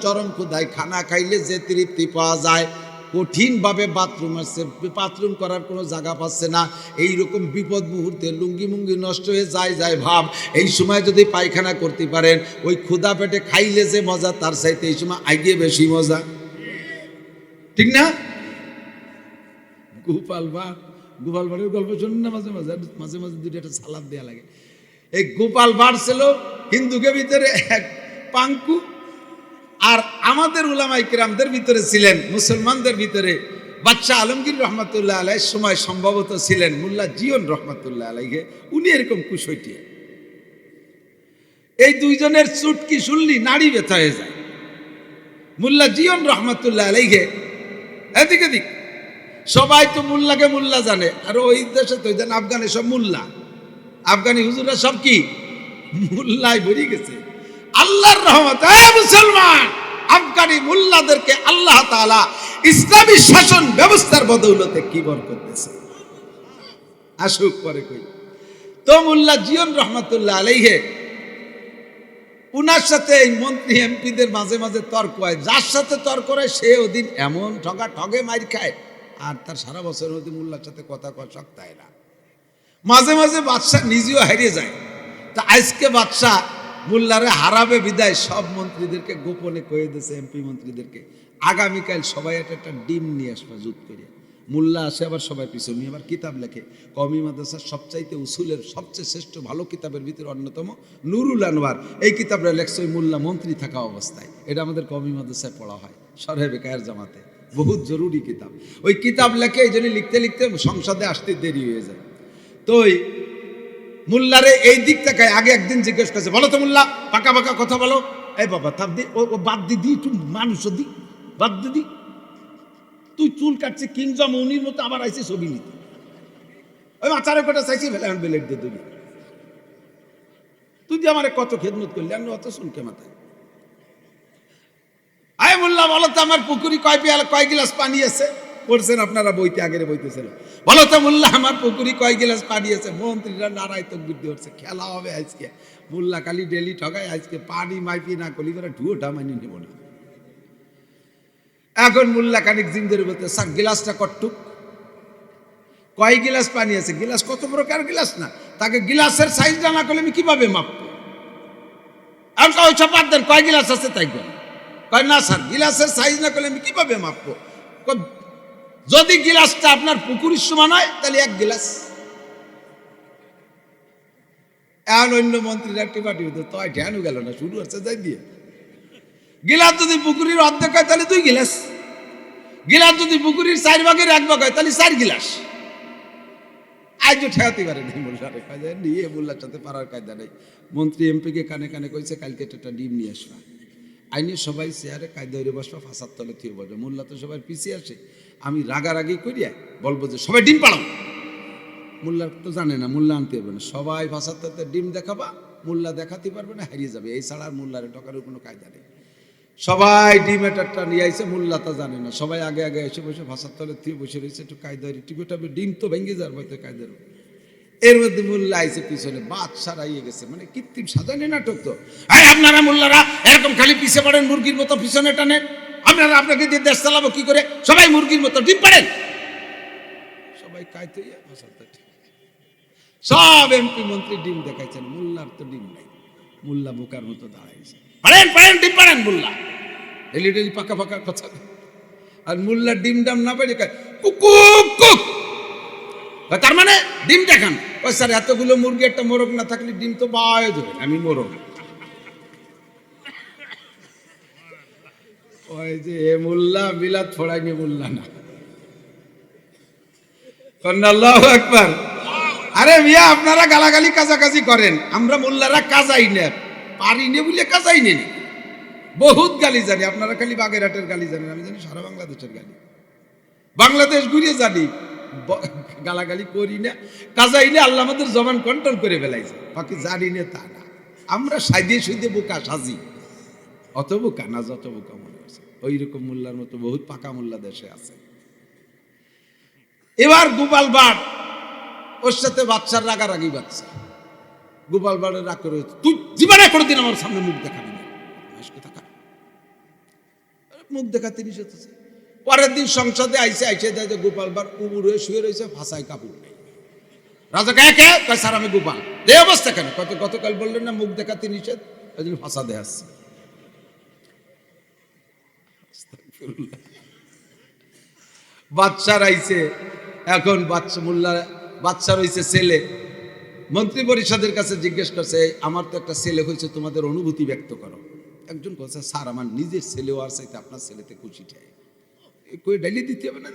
চরম ক্ষুধায় খানা খাইলে যে তৃপ্তি পাওয়া যায়, কঠিন ভাবে বাথরুম আসছে, বাথরুম করার কোনো জায়গা পাচ্ছে না, এইরকম বিপদ মুহূর্তে লুঙ্গি মুঙ্গি নষ্ট হয়ে যায় ভাব, এই সময় যদি পায়খানা করতে পারেন, ওই ক্ষুধা পেটে খাইলে যে মজা তার চাইতে এই সময় আগে বেশি মজা, ঠিক না? গোপাল ভাড়ের গল্প শুনুন না, মাঝে মাঝে দুটো একটা সালাদ দেওয়া লাগে। এই গোপাল ভাড় ছিল হিন্দুকে ভিতরে এক পাঙ্কু, আর আমাদের উলামায়ে কিরামদের ভিতরে ছিলেন, মুসলমানদের ভিতরে বাদশাহ আলমগীর রহমাতুল্লাহ আলাইহির সময় সম্ভবত ছিলেন মোল্লা জিয়ন রহমাতুল্লাহ আলাইহি। উনি এরকম কুশইটিয়া। এই দুইজনের চুটকি শুনলি নাড়ি ব্যথা হয়ে যায়। মোল্লা জিয়ন রহমাতুল্লাহ আলাইহি এদিকে দিক সবাই তো মোল্লাকে মোল্লা জানে, আর ওই দেশে তো জান আফগানে সব মোল্লা, আফগানি হুজুররা সব কি মোল্লায় ভরে গেছে। আল্লাহর রহমত, মুসলমান আফগানি মোল্লাদেরকে আল্লাহ তাআলা ইসলামী শাসন ব্যবস্থার বদৌলতে কি বরকত দিয়েছে, আসুক পরে কই। তো মোল্লা জিয়ন রহমাতুল্লাহ আলাইহি উনার সাথে এই মন্ত্রী এমপিদের মাঝে মাঝে তর্ক হয়, যার সাথে তর্ক হয় সে ওদিন এমন ঠগে মার খায়, আর তার সারা বছর ওদিন মোল্লার সাথে কথা কয় শক্ত হয় না। মাঝে মাঝে বাদশাহ নিজেও হারিয়ে যায়। তা আজকে বাদশাহ মোল্লারে হারাবে বিদায় সব মন্ত্রীদেরকে গোপনে কয়ে দিয়েছে, এমপি মন্ত্রীদেরকে, আগামীকাল সবাই একটা ডিম নিয়ে আসবে জুত করে। মোল্লা আসে, আবার সবাই পিছু নিয়ে আবার কিতাব লেখে। কওমি মাদ্রাসার সবচাইতে উসুলের সবচেয়ে শ্রেষ্ঠ ভালো কিতাবের ভিতরে অন্যতম নুরুল আনোয়ার, এই কিতাবটা লেখছে ওই মোল্লা মন্ত্রী থাকা অবস্থায়। এটা আমাদের কওমি মাদ্রাসায় পড়া হয় শরহে বেকায়ের জামাতে, বহুত জরুরি কিতাব। ওই কিতাব লেখে এই জন্য লিখতে লিখতে সংসদে আসতে দেরি হয়ে যায়। তো মোল্লারে এই দিক থেকে আগে একদিন জিজ্ঞেস করছে, বলো তো মোল্লা, পাকা কথা বলো। এই বাবা তার দি ও বাদ দিদি, তুই মানুষ দি বাদ দিদি, তুই চুল কাটছে কিং জমউনির মতো, আবার আইসি ছবি নিতে, ওই মাচারে কটা চাইছি ফেলে এখন বেলেট দিয়ে দিবি, তুই দিয়ে আমার কত খেদমত করলি, আমি অত শুনকে মাথায়। আয় মোল্লা বলো তো আমার পুকুরি কয় গিলাস পানি আছে? পড়ছেন আপনারা বইতে, আগের বইতেছিল। বলো তো মোল্লা আমার পুকুরি কয় গিলাস পানি আছে? মন্ত্রীরা নারায় তকবির দিয়ে উঠছে, খেলা হবে আজকে। মোল্লা খালি ডেলি ঠগায়, আজকে পানি মাইপি না করলি করে ঢুয়োটা মানি নেব না। এখন মোল্লা খানিক জিম ধরে বলতে, স্যার গিলাসটা কটটুক, কয় গিলাস পানি আছে? গিলাস কত প্রকার গিলাস না, তাকে গিলাসের সাইজ জানা করলে আমি কিভাবে মাপবো? আর ওই সব দেন, কয় গিলাস আছে তাই বল। কয় না স্যার, গিলাসের সাইজ না করলে আমি কিভাবে মাপবো? যদি গিলাসটা আপনার পুকুরের সমান হয় তাহলে এক গিলাস। এখন অন্য মন্ত্রীরা টিপাটি হতো, তো ঢ্যানও গেল না, শুরু হচ্ছে যাই দিয়ে। গিলাস যদি পুকুরের অর্ধেক হয় তাহলে 2 গিলাস, গিলাস যদি পুকুরের 4 ভাগের 1 ভাগ হয় তাহলে 4 গিলাস। আজও ঠেকাতে পারে নি মোল্লারে, কাজে নিয়ে মোল্লার সাথে পারার কায়দা নেই। মন্ত্রী এমপিকে কানে কানে কইছে, কালকে একটা ডিম নিয়ে আসবা। আইনে সবাই চেয়ারে কায়দা হয়ে বসবা, ফাঁসার তলে থিয়ে বসবে। মোল্লা তো সবাই পিছিয়ে আসে, আমি রাগারাগি করিয়া বলবো যে সবাই ডিম পাড়াও। মোল্লা তো জানে না, মোল্লা আনতে পারবে না, সবাই ফাঁসার তলে ডিম দেখাবা, মোল্লা দেখাতে পারবে না, হারিয়ে যাবে। এই ছাড়া আর মোল্লারে ঢোকানোর কোনো কায়দা নেই। সবাই ডিম একটা নিয়ে আইসে, মোল্লা তা জানে না, সবাই আগে এসে বসে ফাঁসার তলে থিয়ে বসে রয়েছে, একটু কায়দা টিপে টাপে ডিম তো ভেঙে যাওয়ার হয়তো কায়দার। এর মধ্যে মোল্লা আইসে পিছনে বাদ সারাইয়ে গেছে, মানে কৃত্রিম সাজানি নাটক। তো আপনারা মোল্লারা এরকম খালি পিছিয়ে পড়েন, মুরগির মতো পিছনে টানেন, আপনারা আপনাকে দিয়ে দেশ চালাবো কি করে? সবাই মুরগির মতো ডিম পাড়েন। সবাই কাইতে সব এমপি মন্ত্রী ডিম দেখাইছেন, মোল্লার তো ডিম নাই। মোল্লা বোকার মতো দাঁড়াইছে, পাড়েন ডিম পাড়েন। মোল্লা ডেলি পাকা কথা, আর মোল্লার ডিম ডাম না পারে কুক, তার মানে ডিম দেখান। স্যার এতগুলো মুরগি একটা মোরগ না থাকলে ডিম তো পাওয়া যাবে, আমি মোরগ। ওই যে এ মোল্লা বিলাত ফোড়াইনি মোল্লা না, আল্লাহু আকবার। আরে মিয়া আপনারা গালাগালি কাজাকাজি করেন, আমরা মোল্লারা কাজাই না, পারি নে বলে কাজাই নেই। বহুত গালি জানি, আপনারা খালি বাগেরহাটের গালি জানেন, আমি জানি সারা বাংলাদেশের গালি। বাংলাদেশ ঘুরিয়ে জানি, গালাগালি করি না, কাজাই না। আল্লাহ আমাদের জবান কন্ট্রোল করে ফেলাইছে, বাকি জানি না তা না। আমরা সাইদে সুইদে বোকা সাজি, অত বোকা না যত বোকা মনে হচ্ছে, ওই রকম মোল্লার মতো বহুত পাকা মোল্লা দেশে আছে। এবার গোপাল ভাঁড় ওর সাথে বাচ্চার রাগারাগি বাচ্চা, গোপাল ভাঁড়ের রাগ করে, তুই জীবনে কোনোদিন আমার সামনে মুখ দেখাবি না, মুখ দেখাতে নিষেধ আছে। পরের দিন সংসদে আইসে দেখে গোপাল ভাঁড় উবুর হয়ে শুয়ে রয়েছে, ভাষায় কাপড় নেই। রাজা কে কে কয়, স্যার আমি গোপাল। এই অবস্থা কেন? গতকাল বললেন না মুখ দেখাতে নিষেধ, ওই জন্য ভাষা দেখাচ্ছে। বাচ্চা আইছে, এখন বাচ্চা মোল্লা বাচ্চা রয়েছে ছেলে, মন্ত্রী পরিষদের কাছে জিজ্ঞেস করছে, আমার তো একটা ছেলে হয়েছে, তোমাদের অনুভূতি ব্যক্ত করো। একজন বলছে, স্যার আমার নিজের ছেলেও আর চাইতে আপনার ছেলেতে খুশি চাই, কই ডাইলি দিতে হবে না।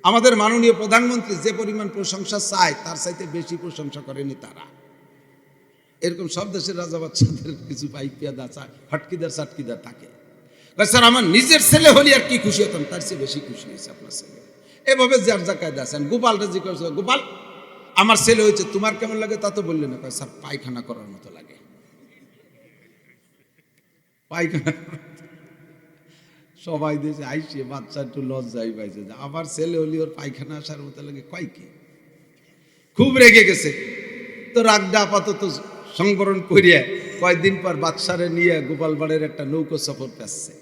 আমাদের মাননীয় প্রধানমন্ত্রী যে পরিমাণ প্রশংসা চায় তার চাইতে বেশি প্রশংসা করেনি তারা। এরকম সব দেশের রাজা বাচ্চাদের কিছু পাইপিয়া দাচা হটকিদার সাটকিদার থাকে। স্যার আমার নিজের ছেলে হলে আর কি খুশি হতাম, তার চেয়ে বেশি খুশি হয়েছে আপনার ছেলে। এভাবে যার যা কায়দা আছেন। গোপালটা জিজ্ঞেস করছে, গোপাল আমার ছেলে হয়েছে, তোমার কেমন লাগে? তা তো বললে না। স্যার পায়খানা করার মতো লাগে। পায়খানা সবাই দেশে আইসে বাচ্চা একটু লজ্জাই পাইছে, আমার ছেলে হলি ওর পায়খানা আসার মতো লাগে, কয় কি? খুব রেগে গেছে। তো রাগটা আপাতত সংবরণ করিয়া কয়েকদিন পর বাচ্চারে নিয়ে গোপাল ভাঁড়ের একটা নৌকো সফর পেচ্ছে।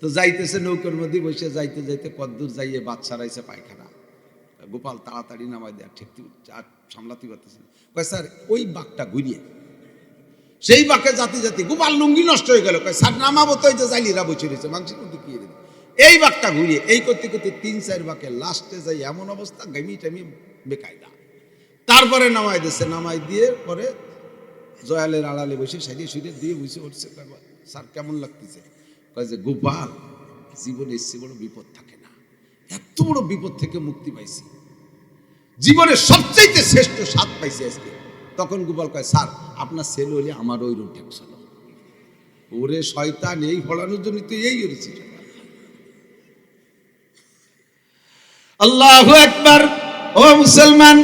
তো যাইতেছে নৌকোর মধ্যে বসে, যাইতে যাইতে কদ্দূর যাইয়ে বাচ্চা রাইছে পায়খানা। গোপাল তাড়াতাড়ি নামাই দেয়, ঠিক সামলাতে পারতেছে না। কয় স্যার ওই বাঘটা ঘুরিয়ে, সেই বাঘে জাতি জাতি গোপাল লুঙ্গি নষ্ট হয়ে গেল। কয় স্যার নামাবো তো, এই যে জাইলিরা বসে রয়েছে মাংসের মধ্যে কি এই বাঘটা ঘুরিয়ে, এই করতে করতে 3-4 বাঘে লাস্টে যাই এমন অবস্থা, গামি টামি বেকায়দা। তারপরে নামাই দিচ্ছে, নামাই দিয়ে পরে জয়ালের আড়ালে বসে সাইডে সুইডে দিয়ে বসে উঠছে। স্যার কেমন লাগতেছে? কয় যে গোপাল জীবনে এসছে বড় বিপদ থাকে না, এত বড় বিপদ থেকে মুক্তি পাইছি, জীবনের সবচাইতে শ্রেষ্ঠ স্বাদ পাইছি আজকে। তখন গোপাল কয়, স্যার আপনার ছেলে হলে আমার ওই রুম ঠেকছিল। ওরে শয়তান, এই ফলানোর জন্য তো এই হয়েছে। আল্লাহু আকবার। ও মুসলমান,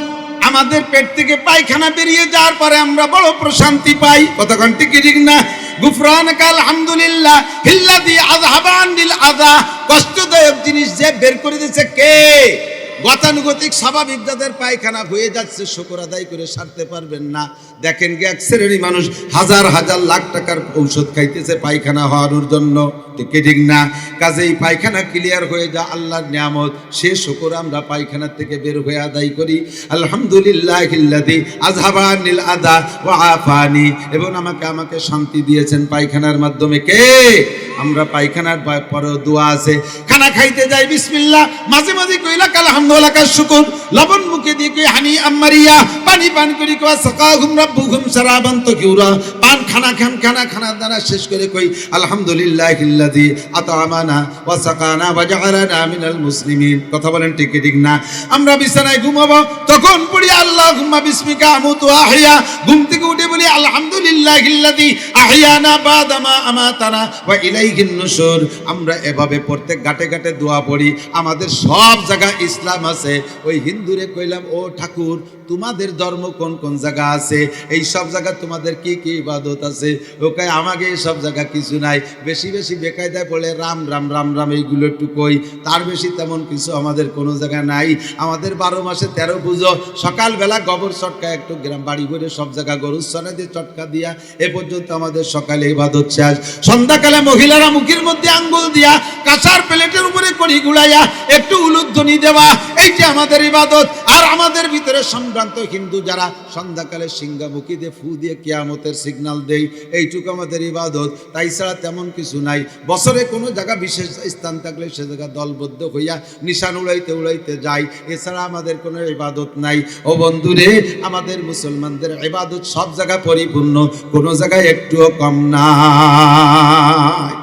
আমাদের পেট থেকে পায়খানা বেরিয়ে যাওয়ার পরে আমরা বড় প্রশান্তি পাই। কতক্ষণ ঠিক না? গুফরানাকা আলহামদুলিল্লাহ হিল্লাযী আযহাবা আনিল আযা। কষ্টদায়ক জিনিস যে বের করে দিয়েছে কে? গতানুগতিক স্বাভাবিক যাদের পায়খানা হয়ে যাচ্ছে, শুকর আদায় করে সারতে পারবেন না। দেখেন কি এক শ্রেণী মানুষ হাজার হাজার লাখ টাকার ঔষধ খাইতেছে পায়খানা হওয়ার জন্য, ঠিক না? কাজেই পায়খানা ক্লিয়ার হয়ে যা আল্লাহর নিয়ামত, সে শুকর আমরা পায়খানা থেকে বের হয়ে আদায় করি। আলহামদুলিল্লাহিল্লাযী আযহাবা আনিল আযা ওয়া আফানি। এবং আমাকে শান্তি দিয়েছেন পায়খানার মাধ্যমে। কে? আমরা পায়খানার পরে দোয়া আছে, খানা খাইতে যাই বিসমিল্লাহ, মাঝে মাঝে কইলা আলহামদুলিল্লাহ কা শুকর, লবণ মুখে দিয়ে কই হানি আম্মারিয়া, পানি পান করি কই সাকাহুম রাব্বুহুম শারাবান তাকিউরা। পান খানা দানা শেষ করে কই আলহামদুলিল্লাহিল্লাযী আতআমানা ওয়া সাকানা ওয়া জাআলানা মিনাল মুসলিমিন। কথা বলেন ঠিক না? আমরা বিছানায় ঘুমাবো, তখন পড়ি আল্লাহুম্মা বিসমিকা আমুতু ওয়া আহইয়া। ঘুম থেকে উঠে বলি আলহামদুলিল্লাহিল্লাযী আহইয়ানা বাদা মা আমাতানা ওয়া ইলাইহিন নুশুর। আমরা এভাবে প্রত্যেক ঘাটে ঘাটে দোয়া পড়ি। আমাদের সব জায়গা ইসলাম আছে। ওই হিন্দুরে কইলাম, ও ঠাকুর তোমাদের ধর্ম কোন কোন জায়গা আছে, এই সব জায়গা তোমাদের কি কি ইবাদত আছে? ও কয় আমাকে এই সব জায়গা কিছু নাই, বেশি বেশি বেকায়দায় পড়ে রাম রাম রাম রাম এইগুলো একটু কই, তার বেশি তেমন কিছু আমাদের কোনো জায়গা নাই। আমাদের 12 মাসে 13 পুজো, সকালবেলা গোবর চটকা একটু গ্রাম বাড়ি করে সব জায়গা গরুর সনে দিয়ে চটকা দিয়া এ পর্যন্ত আমাদের সকালে ইবাদত শেষ। সন্ধ্যাকালে মহিলারা মুখের মধ্যে আঙ্গুল দিয়া কাঁসার প্লেটের উপরে কড়ি গুড়াইয়া একটু উলুধ্বনি দেওয়া, এইটা আমাদের ইবাদত। আর আমাদের ভিতরে সম্ভ্রান্ত হিন্দু যারা সন্ধ্যাকালে সিংহামুখী দিয়ে ফু দিয়ে কিয়ামতের সিগন্যাল দেই, এইটুকু আমাদের ইবাদত। তাই ছাড়া তেমন কিছু নাই। বছরে কোনো জায়গা বিশেষ স্থান থাকলে সে জায়গা দলবদ্ধ হইয়া নিশান উড়াইতে উড়াইতে যাই, এছাড়া আমাদের কোনো ইবাদত নাই। ও বন্ধুরে, আমাদের মুসলমানদের ইবাদত সব জায়গা পরিপূর্ণ, কোনো জায়গায় একটুও কম নাই।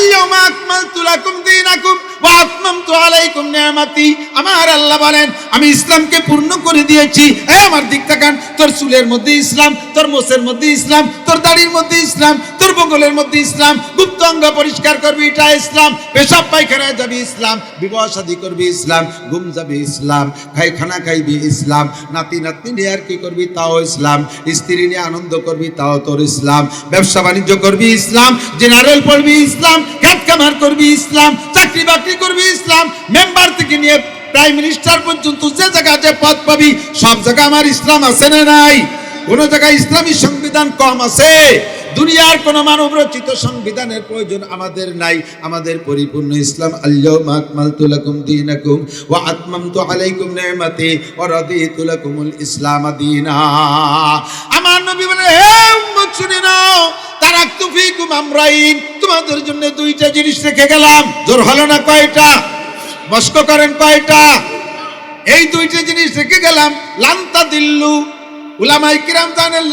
আল-ইয়াওমা আকমালতু লাকুম দীনাকুম ওয়া আতমামতু আলাইকুম নি'মাতি। আমার আল্লাহ বলেন আমি ইসলামকে পূর্ণ করে দিয়েছি। এই আমার দিক তাকান, তোর চুলের মধ্যে ইসলাম, তোর মোছের মধ্যে ইসলাম, তোর দাড়ির মধ্যে ইসলাম, তোর বগলের মধ্যে ইসলাম, গুপ্ত অঙ্গ পরিষ্কার করবি এটা ইসলাম, পেশাব পায়খানায় যাবি ইসলাম, বিবাহ শাদী করবি ইসলাম, ঘুম যাবি ইসলাম, খানা খাইবি ইসলাম, নাতি নাতনি নিয়ে আর কি করবি তাও ইসলাম, স্ত্রী নিয়ে আনন্দ করবি তাও তোর ইসলাম, ব্যবসা বাণিজ্য করবি ইসলাম, জেনারেল পড়বি ইসলাম, খাত কামার করবি ইসলাম, চাকরি বাকরি করবি ইসলাম, মেম্বার থেকে নিয়ে প্রাইম মিনিস্টার পর্যন্ত যে জায়গায় যে পদ পাবি সব জায়গায় আমার ইসলাম আছে না নাই? কোন জায়গায় ইসলামী সংবিধান কম আছে? দুনিয়ার কোন মানব রচিত সংবিধানের প্রয়োজন আমাদের নাই। আমাদের পরিপূর্ণ ইসলাম। আল-ইয়াওমা আকমালতু লাকুম দীনাকুম ওয়া আতমামতু আলাইকুম নি'মাতি ওয়া রাদিতু লাকুমুল ইসলাম দীনা। আমার নবী বলেন, হে উম্মত শুনে নাও, তারাকতু ফীকুম আমরাইন, তোমাদের জন্য দুইটা জিনিস রেখে গেলাম। জোর হলো না? কয়টা? মস্ক করেন কয়টা? এই দুইটা জিনিস রেখে গেলাম। লান তাদিল্লু, উলামায়ে কিরাম জানেন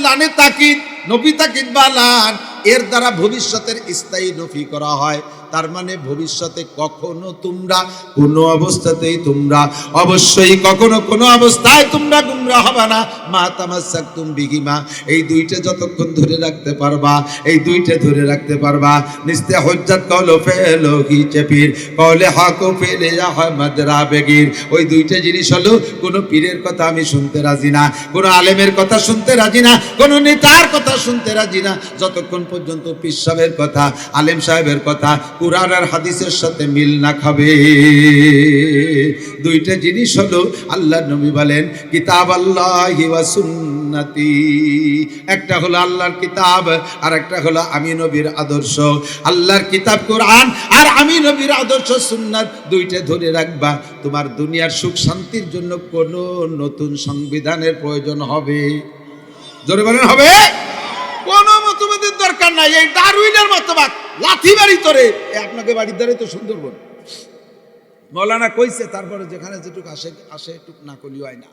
লানে তাকিদ, নফি তাকিদ বা লান এর দ্বারা ভবিষ্যতের স্থায়ী নফি করা হয়। তার মানে ভবিষ্যতে কখনো তোমরা কোনো অবস্থাতেই তোমরা অবশ্যই কখনো কোনো অবস্থায় তোমরা গুমরা হবে না। মা তামাসসাকতুম বিহিমা, এই দুইটা যতক্ষণ ধরে রাখতে পারবা, এই দুইটা ধরে রাখতে পারবা। নিস্তে হজ্জাত কওলো ফেলো কি চেপির কওলে হক ফেলে আহমদ রাবেগির। ওই দুইটা জিনিস হলো, কোনো পীরের কথা আমি শুনতে রাজি না, কোনো আলেমের কথা শুনতে রাজি না, কোনো নেতার কথা শুনতে রাজি না, যতক্ষণ পর্যন্ত পীর সাহেবের কথা, আলেম সাহেবের কথা কুরআন আর হাদিসের সাথে মিল না খাবে। দুইটা জিনিস হলো, আল্লাহর নবী বলেন কিতাব আল্লাহি ওয়া সুন্নতি। একটা হলো আল্লাহর কিতাব আর একটা হলো আমি নবীর আদর্শ। আল্লাহর কিতাব কোরআন আর আমি নবীর আদর্শ সুন্নাত, দুইটা ধরে রাখবা। তোমার দুনিয়ার সুখ শান্তির জন্য কোনো নতুন সংবিধানের প্রয়োজন হবে? জোরে বলেন হবে? কোন মতবাদের দরকার নাই। এই ডারউইনের মতবাদ লাথি বাড়ি তোরে, আপনাকে বাড়ির দ্বারে তো সুন্দরবন মৌলানা কইছে, তারপরে যেখানে যেটুক আসে আসে, টুক না করলেও হয় না।